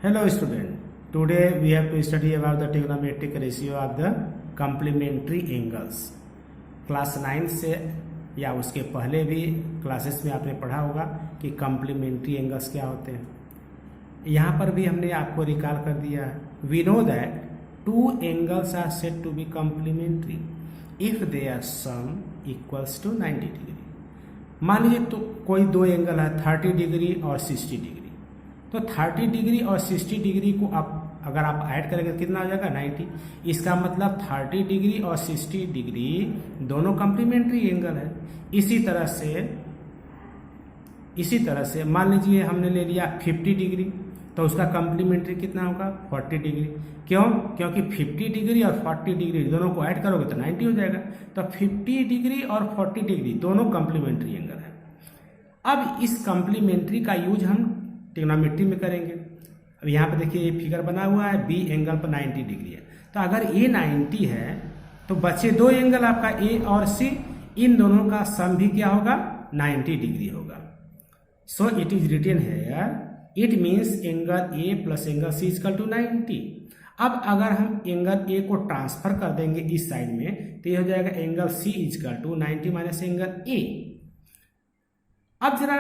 Hello student, today we have to study about the trigonometric ratio of the complementary angles. Class 9 से या उसके पहले भी classes में आपने पढ़ा होगा कि कम्प्लीमेंट्री एंगल्स क्या होते हैं। यहाँ पर भी हमने आपको रिकॉल कर दिया है। We know that two angles are said to be complementary if their sum equals to 90 degree. मान लीजिए तो कोई दो एंगल है 30 डिग्री और 60 डिग्री, तो 30 डिग्री और 60 डिग्री को अगर आप ऐड करेंगे कितना हो जाएगा 90। इसका मतलब 30 डिग्री और 60 डिग्री दोनों कम्प्लीमेंट्री एंगल है। इसी तरह से मान लीजिए हमने ले लिया 50 डिग्री, तो उसका कम्प्लीमेंट्री कितना होगा 40 डिग्री। क्यों? क्योंकि 50 डिग्री और 40 डिग्री दोनों को ऐड करोगे तो 90 हो जाएगा। तो 50 डिग्री और 40 डिग्री दोनों कम्प्लीमेंट्री एंगल है। अब इस कम्प्लीमेंट्री का यूज हम ट्रिग्नोमेट्री में करेंगे। अब यहाँ पे देखिए ये फिगर बना हुआ है, बी एंगल पर 90 डिग्री है। तो अगर ए 90 है तो बचे दो एंगल आपका ए और सी, इन दोनों का सम भी क्या होगा 90 डिग्री होगा। सो इट इज रिटन है it means angle A plus angle C equal to 90। अब अगर हम एंगल ए को ट्रांसफर कर देंगे इस साइड में तो ये हो जाएगा angle C equal to 90 minus angle A. अब जरा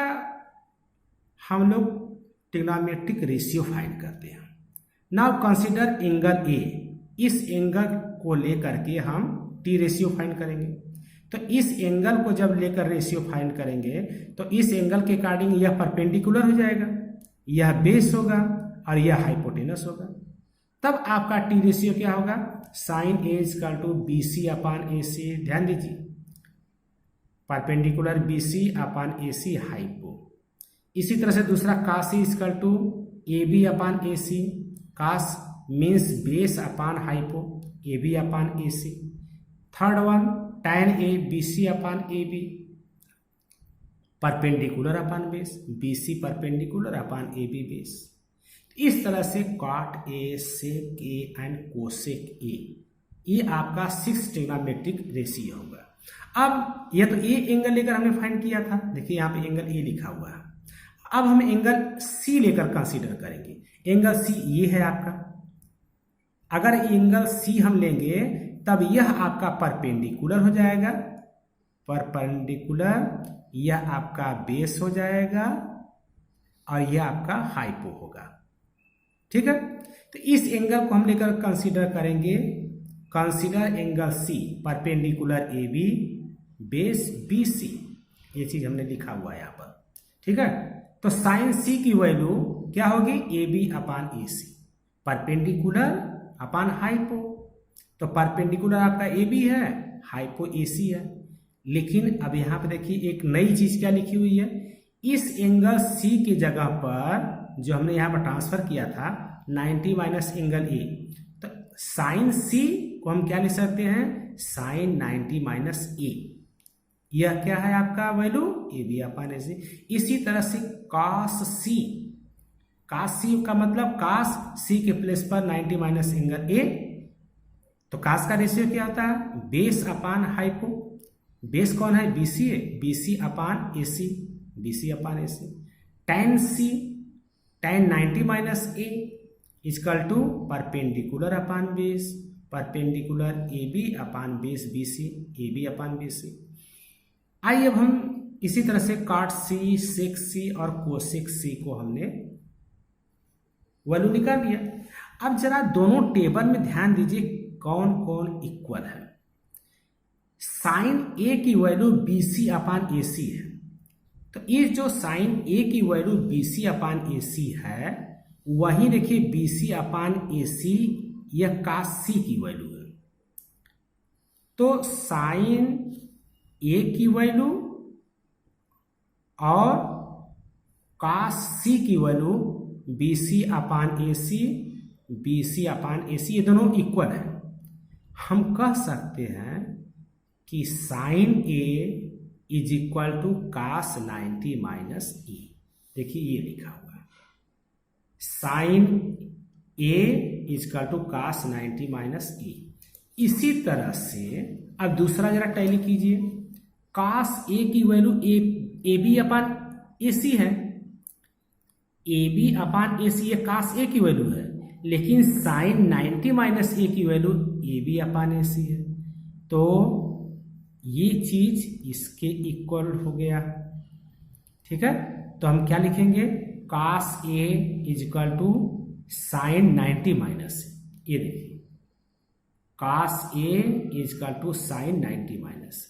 हम लोग ट्रिग्नोमेट्रिक रेशियो फाइंड करते हैं। नाउ कंसीडर एंगल ए, इस एंगल को लेकर के हम टी रेशियो फाइंड करेंगे। तो इस एंगल को जब लेकर रेशियो फाइंड करेंगे तो इस एंगल के अकॉर्डिंग यह परपेंडिकुलर हो जाएगा, यह बेस होगा और यह हाइपोटेनस होगा। तब आपका टी रेशियो क्या होगा sine A equal to B C upon A C. ध्यान दीजिए perpendicular B C upon A C hypo. इसी तरह से दूसरा cos C equal to A B upon A C. Cos means base upon hypo, A B upon A C. Third one tan A B C upon A B, perpendicular upon base, B C perpendicular upon A B base. इस तरह से cot A, sec A and cosec ए, ये आपका 6 trigonometric ratio होगा। अब यह तो A angle लेकर हमने फाइंड किया था, देखिए यहाँ पे एंगल ए लिखा हुआ है। अब हम एंगल सी लेकर कंसीडर करेंगे। एंगल सी ये है आपका। अगर एंगल सी हम लेंगे तब यह आपका परपेंडिकुलर हो जाएगा, परपेंडिकुलर यह आपका बेस हो जाएगा और यह आपका हाइपो होगा। ठीक है, तो इस एंगल को हम लेकर कंसीडर करेंगे। Consider angle C perpendicular A B base B C, ये चीज हमने लिखा हुआ है यहाँ पर। ठीक है, तो साइन सी की वैल्यू क्या होगी A B upon A C, perpendicular upon hypo. तो परपेंडिकुलर आपका ए बी है, हाइपो ए सी है। लेकिन अब यहाँ पे देखिए एक नई चीज क्या लिखी हुई है, इस एंगल सी की जगह पर जो हमने यहाँ पर ट्रांसफर किया था 90 माइनस एंगल ए, तो साइन सी को हम क्या लिख सकते हैं साइन 90 माइनस ए। यह क्या है आपका value A B upon A सी। इसी तरह से कास सी, कास सी का मतलब कास सी के प्लेस पर 90 माइनस एंगल ए, तो कास का रेशियो क्या होता है बेस अपान हाइपो। बेस कौन है बी सी है, B C upon A C, B C upon A C. Tan C, tan 90 minus A equal to perpendicular upon base, perpendicular A B upon base B C, A B upon B C. आइए अब हम इसी तरह से cot C, सेक सी और cosec सी को हमने value निकाल लिया। अब जरा दोनों टेबल में ध्यान दीजिए कौन कौन इक्वल है। साइन ए की value B C upon A सी है, तो ये जो साइन ए की value B C upon A सी है, वही देखिए बी सी अपान ए सी यह कास सी की वैल्यू है। तो साइन ए की वैल्यू और कास सी की value B C upon A C, B C upon A C, ये दोनों इक्वल है। हम कह सकते हैं कि sine A is equal to cos 90 minus A. देखिए ये लिखा हुआ है sine A is equal to cos 90 minus A. इसी तरह से अब दूसरा जरा टैली कीजिए, कास ए की value A B upon A सी है, ए बी अपान ए सी ये कास ए की वैल्यू है, लेकिन साइन 90 माइनस ए की value A B upon A सी है, तो ये चीज इसके इक्वल हो गया। ठीक है, तो हम क्या लिखेंगे, cos A is equal to sine 90 minus A. ये देखिए cos A is equal to sine 90 minus.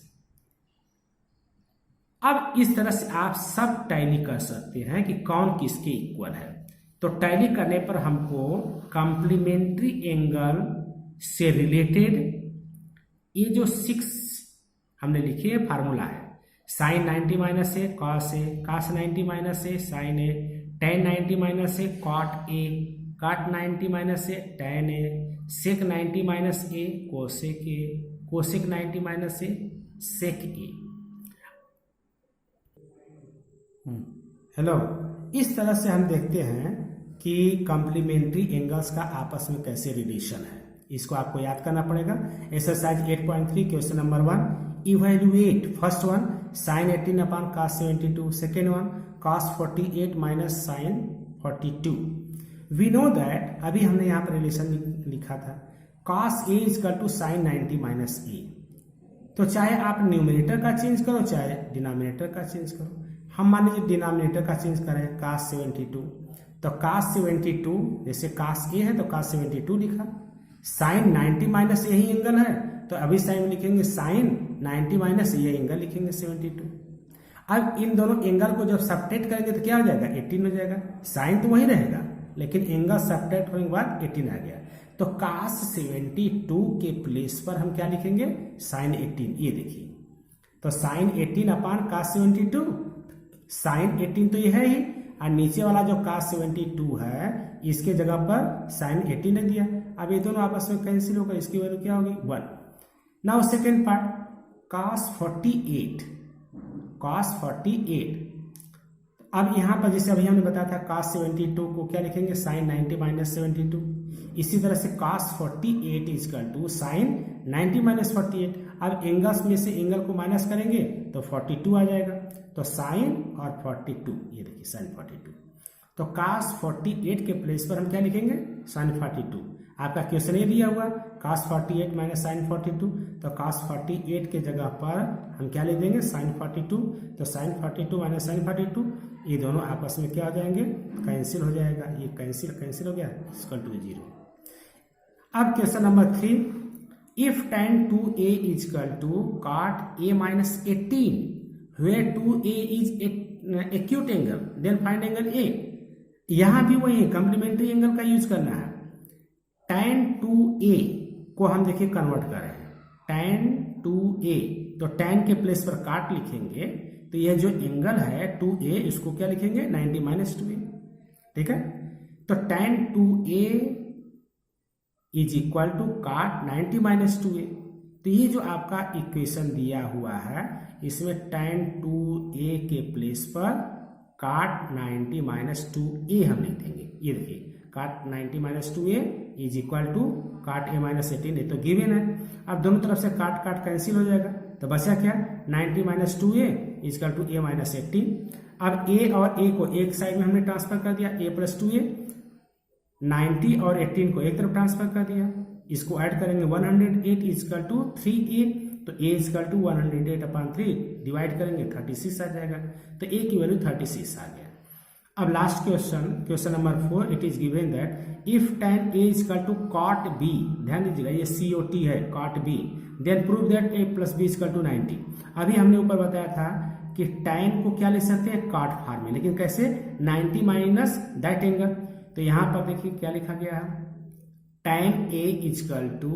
अब इस तरह से आप सब टैली कर सकते हैं कि कौन किसके इक्वल है। तो टैली करने पर हमको कॉम्प्लीमेंट्री एंगल से रिलेटेड ये जो 6 हमने लिखे फार्मूला है, sine 90 minus A cos A, cos 90 minus A sine A, tan 90 minus A cot A, cot 90 minus A tan A, sec 90 minus A cosec A, cosec 90 minus A sec A. Hello, इस तरह से हम देखते हैं कि complementary angles का आपस में कैसे रिलेशन है। इसको आपको याद करना पड़ेगा। Exercise 8.3 question number 1, evaluate first one sine 18 upon cos 72, second one cos 48 minus sine 42। We know that, अभी हमने यहाँ पर रिलेशन लिखा था, cos A is equal to sine 90 minus A. तो चाहे आप न्यूमिनेटर का चेंज करो चाहे डिनोमिनेटर का चेंज करो। हम मान लीजिए डिनोमिनेटर का चेंज करें, cos 72, तो cos 72 जैसे cos a है तो cos 72 लिखा, साइन 90 माइनस यही एंगल है तो अभी साइन लिखेंगे साइन 90 माइनस ये एंगल लिखेंगे 72। अब इन दोनों एंगल को जब सब्ट्रैक्ट करेंगे तो क्या हो जाएगा, 18 हो जाएगा। साइन तो वही रहेगा लेकिन एंगल सब्ट्रैक्ट होने के बाद 18 आ गया, तो cos 72 के प्लेस पर हम क्या लिखेंगे, साइन 18। ये देखिए, तो साइन 18 अपान cos 72, साइन 18 तो ये है ही, और नीचे वाला जो cos 72 है इसके जगह पर साइन 18 ने दिया। अब ये दोनों आपस में कैंसिल होगा, इसकी वैल्यू क्या होगी 1। Now second part cos 48, cos 48। अब यहाँ पर जैसे अभी हमने बताया था cos 72 को क्या लिखेंगे, साइन 90 माइनस 72। इसी तरह से cos 48 equal to sine 90 minus 48। अब एंगल्स में से एंगल को माइनस करेंगे तो 42 आ जाएगा, तो साइन और 42, ये देखिए साइन 42। तो cos 48 के प्लेस पर हम क्या लिखेंगे, साइन 42। आपका क्वेश्चन ये दिया हुआ cos 48 माइनस साइन 42, तो cos 48 के जगह पर हम क्या लिख देंगे, साइन 42। तो साइन 42 माइनस साइन 42, ये दोनों आपस में क्या हो जाएंगे, कैंसिल हो जाएगा। ये कैंसिल हो गया, इक्वल टू 0। अब question number 3, if tan 2a is equal to cot a minus 18 where 2a is acute angle then find angle a। यहां भी वही कॉम्प्लीमेंट्री एंगल का यूज करना है। tan 2a को हम देखिए कन्वर्ट कर रहे हैं, tan 2a, तो tan के प्लेस पर cot लिखेंगे, तो यह जो एंगल है 2a इसको क्या लिखेंगे, 90 माइनस 2a। ठीक है, तो tan 2a is equal to cot 90 minus 2a। तो ये जो आपका इक्वेशन दिया हुआ है इसमें tan 2a के प्लेस पर cot 90 माइनस 2a हम लिख देंगे। ये देखिए cot 90 minus 2a is equal to cot a minus 18, ये तो गिवन है। अब दोनों तरफ से काट कैंसिल हो जाएगा, तो बचा क्या, 90 minus 2a is equal to a minus 18। अब a और a को एक साइड में हमने ट्रांसफर कर दिया, a प्लस 2a, 90 और 18 को एक तरफ ट्रांसफर कर दिया, इसको ऐड करेंगे 108 इजकल टू 3a, तो a is equal to 108 upon 3 divide करेंगे 36 आ जाएगा, तो a की वैल्यू 36 आ गया। अब last question number 4, it is given that if tan a is equal to cot b, ध्यान दीजिएगा ये cot है cot b, then prove that a plus b is equal to 90। अभी हमने ऊपर बताया था कि tan को क्या ले सकते हैं, cot फॉर्म में, लेकिन कैसे, 90 माइनस दैट एंगल। तो यहां पर देखिए क्या लिखा गया है, tan a is equal to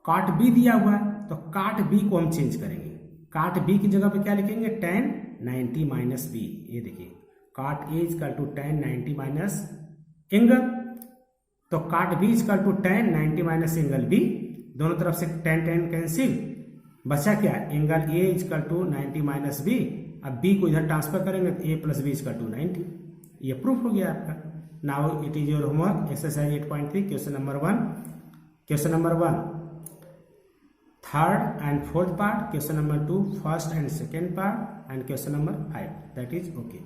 cot b दिया हुआ है, तो cot b को हम चेंज करेंगे, cot b की जगह पे क्या लिखेंगे, tan 90 माइनस b। ये देखिए cot a is equal to tan 90 minus angle, तो cot b is equal to tan 90 minus angle b, दोनों तरफ से tan कैंसिल, बचा क्या, angle a is equal to 90 minus b। अब b को इधर ट्रांसफर करेंगे तो a plus b is equal to 90। ये प्रूफ हो गया आपका। Now it is your homework, exercise 8.3 question number 1, third and fourth part, question number 2 first and second part, and question number 5, that is okay.